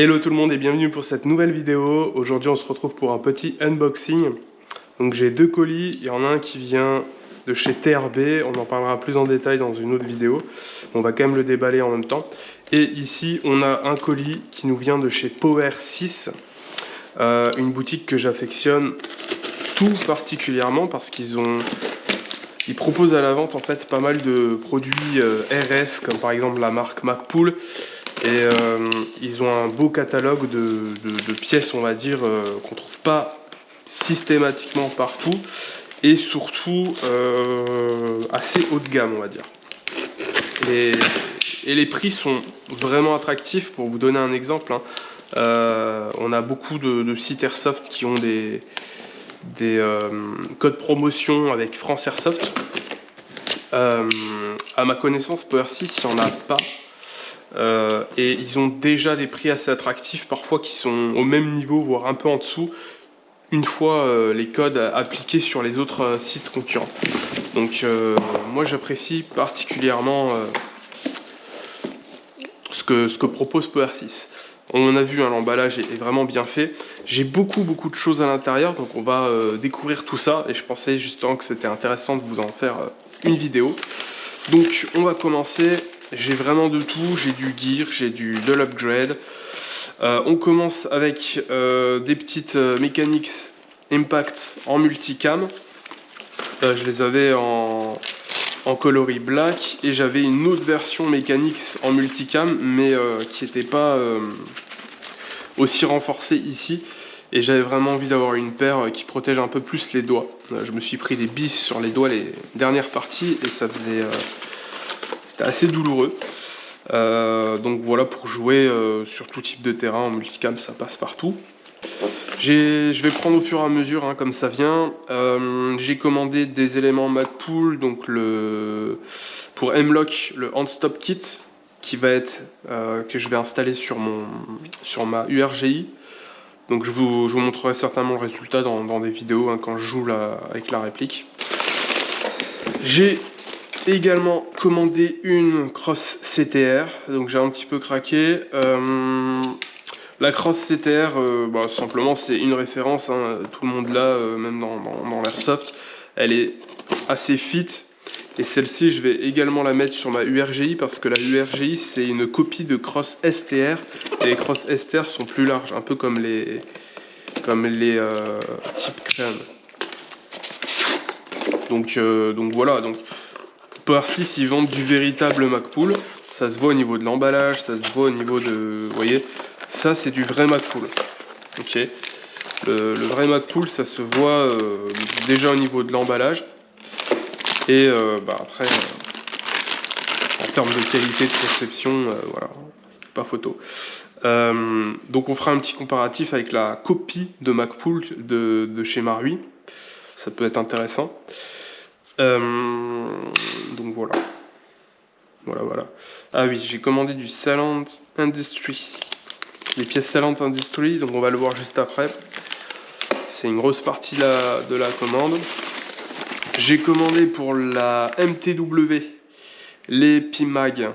Hello tout le monde et bienvenue pour cette nouvelle vidéo. Aujourd'hui on se retrouve pour un petit unboxing. Donc j'ai deux colis, il y en a un qui vient de chez TRB, on en parlera plus en détail dans une autre vidéo. On va quand même le déballer en même temps. Et ici on a un colis qui nous vient de chez Power 6, une boutique que j'affectionne tout particulièrement parce ils proposent à la vente en fait pas mal de produits RS, comme par exemple la marque Macpool. Et ils ont un beau catalogue de pièces, on va dire, qu'on trouve pas systématiquement partout. Et surtout assez haut de gamme, on va dire. Et les prix sont vraiment attractifs. Pour vous donner un exemple, hein, on a beaucoup de sites Airsoft qui ont des codes promotion avec France Airsoft. À ma connaissance, Power 6, il n'y en a pas. Et ils ont déjà des prix assez attractifs, parfois qui sont au même niveau, voire un peu en dessous, une fois les codes appliqués sur les autres sites concurrents. Donc moi j'apprécie particulièrement ce que propose Power 6. On a vu, hein, l'emballage est vraiment bien fait. J'ai beaucoup de choses à l'intérieur, donc on va découvrir tout ça. Et je pensais justement que c'était intéressant de vous en faire une vidéo. Donc on va commencer. J'ai vraiment de tout. J'ai du gear, j'ai de l'upgrade. On commence avec des petites Mechanics Impact en multicam. Je les avais en coloris black et j'avais une autre version Mechanics en multicam mais qui n'était pas aussi renforcée ici, et j'avais vraiment envie d'avoir une paire qui protège un peu plus les doigts. Je me suis pris des bis sur les doigts les dernières parties et ça faisait c'était assez douloureux. Donc voilà, pour jouer sur tout type de terrain en multicam, ça passe partout. Je vais prendre au fur et à mesure, hein, comme ça vient. J'ai commandé des éléments Macpool, donc pour M-Lock, le Hand Stop Kit, qui va être que je vais installer sur ma URGI. Donc je vous montrerai certainement le résultat dans des vidéos, hein, quand je joue avec la réplique. J'ai également commandé une crosse CTR, donc j'ai un petit peu craqué. La crosse CTR, simplement c'est une référence, hein, tout le monde l'a, même dans l'airsoft. Elle est assez fit, et celle-ci je vais également la mettre sur ma URGI parce que la URGI c'est une copie de crosse STR, et les crosses STR sont plus larges, un peu comme les type crème. Donc voilà, donc Power 6 ils vendent du véritable Macpool, ça se voit au niveau de l'emballage, ça se voit au niveau de, vous voyez, ça c'est du vrai Macpool. Ok, le vrai Macpool ça se voit déjà au niveau de l'emballage, et après en termes de qualité de conception, voilà, pas photo. Donc on fera un petit comparatif avec la copie de Macpool de chez Marui, ça peut être intéressant. Donc voilà. Ah oui, j'ai commandé du Silent Industry, les pièces Silent Industry, donc on va le voir juste après. C'est une grosse partie de la commande. J'ai commandé pour la MTW les PIMAG,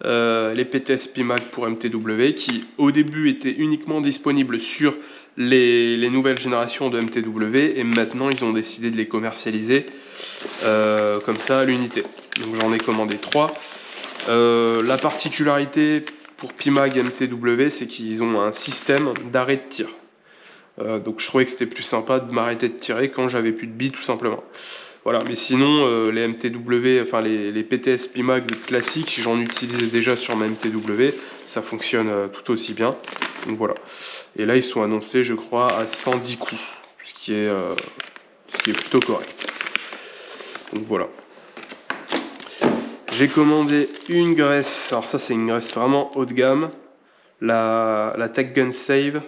les PTS PIMAG pour MTW, qui au début étaient uniquement disponibles sur les nouvelles générations de MTW, et maintenant ils ont décidé de les commercialiser comme ça à l'unité. Donc j'en ai commandé 3. La particularité pour PIMAG MTW, c'est qu'ils ont un système d'arrêt de tir. Donc je trouvais que c'était plus sympa de m'arrêter de tirer quand j'avais plus de billes, tout simplement. Voilà, mais sinon les MTW, enfin les PTS PIMAG classiques, si j'en utilisais déjà sur ma MTW, ça fonctionne tout aussi bien. Donc voilà. Et là ils sont annoncés, je crois, à 110 coups, ce qui est plutôt correct. Donc voilà. J'ai commandé une graisse, alors ça c'est une graisse vraiment haut de gamme, la Tech Gun Save.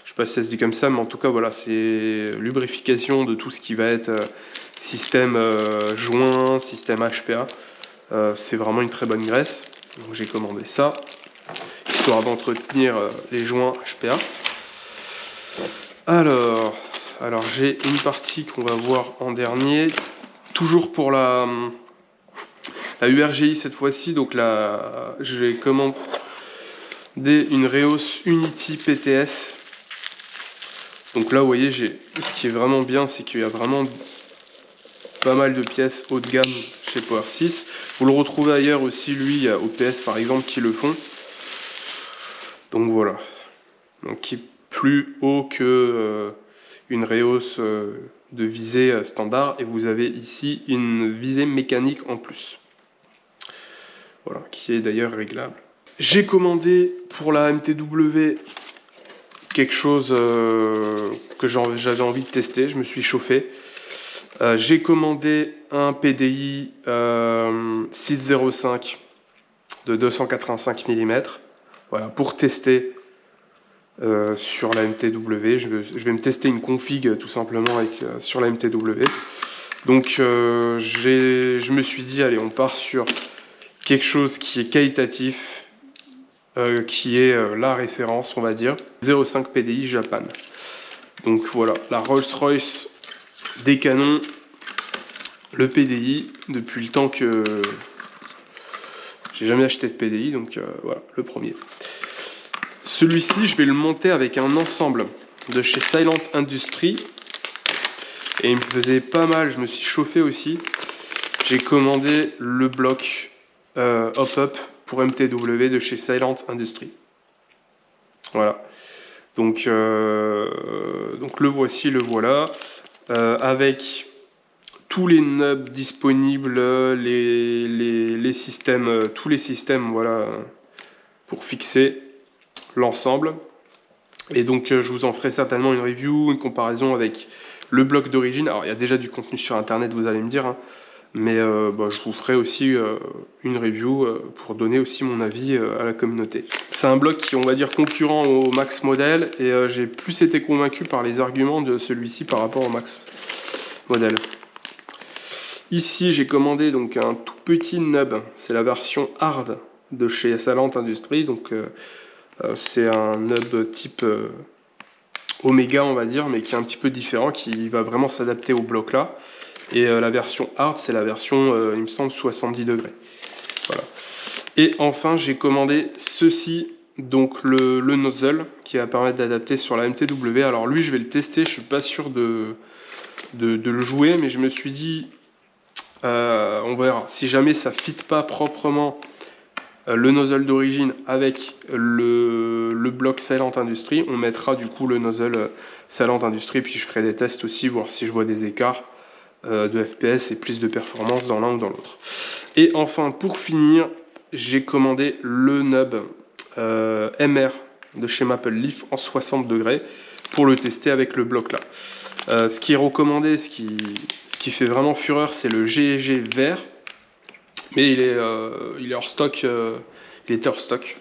Je sais pas si ça se dit comme ça, mais en tout cas voilà, c'est lubrification de tout ce qui va être système joint, système HPA. C'est vraiment une très bonne graisse, donc j'ai commandé ça, histoire d'entretenir les joints HPA. Alors j'ai une partie qu'on va voir en dernier, toujours pour la URGI cette fois-ci. Donc là, j'ai commandé une Reos Unity PTS. Donc là, vous voyez, ce qui est vraiment bien, c'est qu'il y a vraiment pas mal de pièces haut de gamme chez Power 6. Vous le retrouvez ailleurs aussi, lui, il y a OPS par exemple qui le font. Donc voilà. Donc qui est plus haut que une Reos de visée standard. Et vous avez ici une visée mécanique en plus. Voilà, qui est d'ailleurs réglable. J'ai commandé pour la MTW quelque chose que j'avais envie de tester, je me suis chauffé. J'ai commandé un PDI 605 de 285 mm, voilà, pour tester sur la MTW. Je vais me tester une config tout simplement sur la MTW. Donc je me suis dit, allez, on part sur quelque chose qui est qualitatif, qui est la référence, on va dire. 0,5 PDI Japan. Donc voilà, la Rolls-Royce des canons, le PDI, depuis le temps que j'ai jamais acheté de PDI, donc voilà, le premier. Celui-ci, je vais le monter avec un ensemble de chez Silent Industries. Et il me faisait pas mal, je me suis chauffé aussi. J'ai commandé le bloc Hop-Up pour MTW de chez Silent Industries. Voilà. Donc le voici, le voilà. Avec tous les nubs disponibles, les systèmes, tous les systèmes, voilà, pour fixer l'ensemble. Et donc je vous en ferai certainement une review, une comparaison avec le bloc d'origine. Alors il y a déjà du contenu sur internet, vous allez me dire, hein, mais je vous ferai aussi une review pour donner aussi mon avis à la communauté. C'est un bloc qui, on va dire, concurrent au Max Model, et j'ai plus été convaincu par les arguments de celui-ci par rapport au Max Model. Ici j'ai commandé donc un tout petit nub, c'est la version hard de chez Silent Industries, donc c'est un nub type Omega, on va dire, mais qui est un petit peu différent, qui va vraiment s'adapter au bloc là. Et la version hard, c'est la version, il me semble, 70 degrés. Voilà. Et enfin, j'ai commandé ceci, donc le nozzle, qui va permettre d'adapter sur la MTW. Alors lui, je vais le tester, je suis pas sûr de le jouer, mais je me suis dit, on verra. Si jamais ça ne fit pas proprement le nozzle d'origine avec le bloc Silent Industries, on mettra du coup le nozzle Silent Industries, puis je ferai des tests aussi, voir si je vois des écarts de FPS et plus de performance dans l'un ou dans l'autre. Et enfin, pour finir, j'ai commandé le nub MR de chez Maple Leaf en 60 degrés pour le tester avec le bloc là. Ce qui est recommandé, ce qui fait vraiment fureur, c'est le GEG vert, mais il est hors stock, il était hors stock.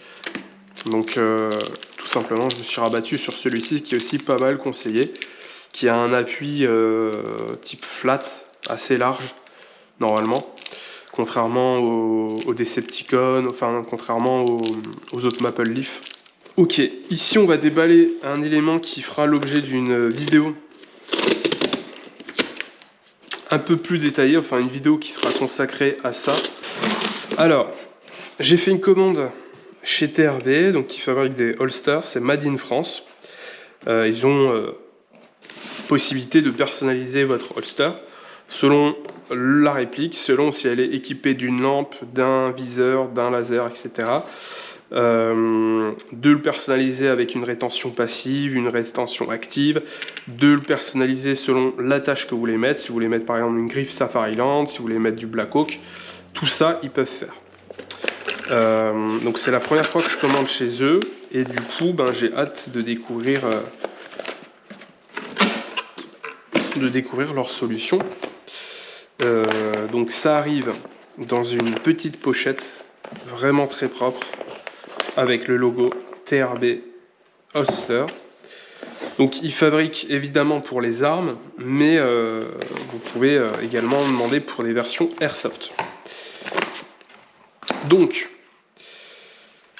Donc tout simplement, je me suis rabattu sur celui-ci qui est aussi pas mal conseillé, qui a un appui type flat, assez large normalement, contrairement aux Decepticons, enfin contrairement aux autres Maple Leaf. Ok, ici on va déballer un élément qui fera l'objet d'une vidéo un peu plus détaillée, enfin une vidéo qui sera consacrée à ça. Alors, j'ai fait une commande chez TRV, donc qui fabrique des holsters, c'est Made in France. Ils ont possibilité de personnaliser votre holster selon la réplique, selon si elle est équipée d'une lampe, d'un viseur, d'un laser, etc. De le personnaliser avec une rétention passive, une rétention active, de le personnaliser selon l'attache que vous voulez mettre, si vous voulez mettre par exemple une griffe Safariland, si vous voulez mettre du Black Hawk, tout ça ils peuvent faire. Donc c'est la première fois que je commande chez eux, et du coup j'ai hâte de découvrir leur solution. Donc ça arrive dans une petite pochette vraiment très propre avec le logo TRB Holster. Donc ils fabriquent évidemment pour les armes, mais vous pouvez également demander pour des versions Airsoft. Donc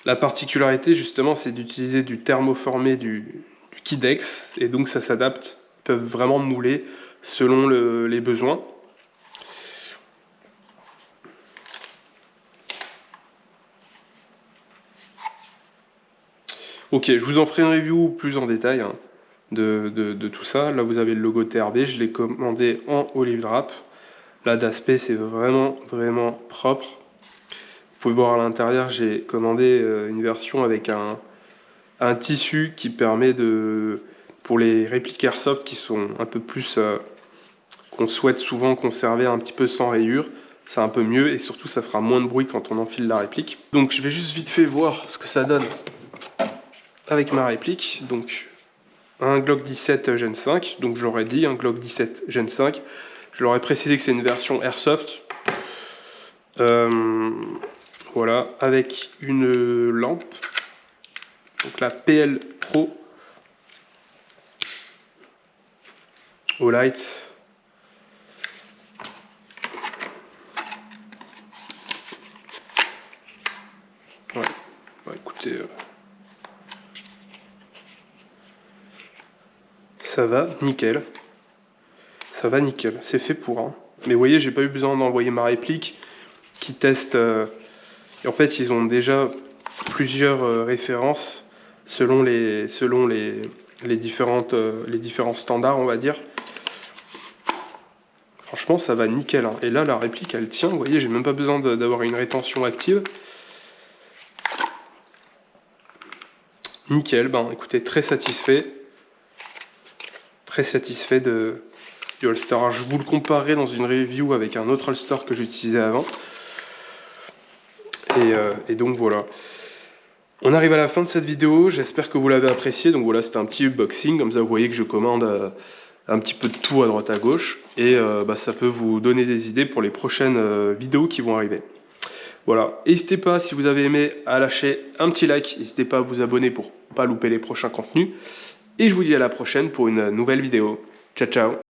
la particularité justement, c'est d'utiliser du thermoformé du Kydex, et donc ça s'adapte, peuvent vraiment mouler selon les besoins. Ok, je vous en ferai une review plus en détail hein, de tout ça. Là, vous avez le logo TRB, je l'ai commandé en olive drap. Là, d'aspect, c'est vraiment, vraiment propre. Vous pouvez voir à l'intérieur, j'ai commandé une version avec un tissu qui permet de, pour les répliques Airsoft qui sont un peu plus, qu'on souhaite souvent conserver un petit peu sans rayures, c'est un peu mieux et surtout ça fera moins de bruit quand on enfile la réplique. Donc je vais juste vite fait voir ce que ça donne avec ma réplique. Donc un Glock 17 Gen 5, donc j'aurais dit un Glock 17 Gen 5. Je leur ai précisé que c'est une version Airsoft. Voilà, avec une lampe, donc la PL Pro Olight. Ouais, bah, écoutez, ça va nickel. Ça va nickel, c'est fait pour. Hein. Mais vous voyez, j'ai pas eu besoin d'envoyer ma réplique qui teste. Et en fait, ils ont déjà plusieurs références selon les différents standards, on va dire. Franchement, ça va nickel. Hein. Et là, la réplique, elle tient. Vous voyez, j'ai même pas besoin d'avoir une rétention active. Nickel. Ben, écoutez, très satisfait. Très satisfait du holster. Alors, je vous le comparerai dans une review avec un autre holster que j'utilisais avant. Et donc voilà. On arrive à la fin de cette vidéo, j'espère que vous l'avez apprécié. Donc voilà, c'était un petit unboxing, comme ça vous voyez que je commande un petit peu de tout à droite à gauche. Et ça peut vous donner des idées pour les prochaines vidéos qui vont arriver. Voilà, n'hésitez pas si vous avez aimé à lâcher un petit like, n'hésitez pas à vous abonner pour ne pas louper les prochains contenus. Et je vous dis à la prochaine pour une nouvelle vidéo. Ciao ciao.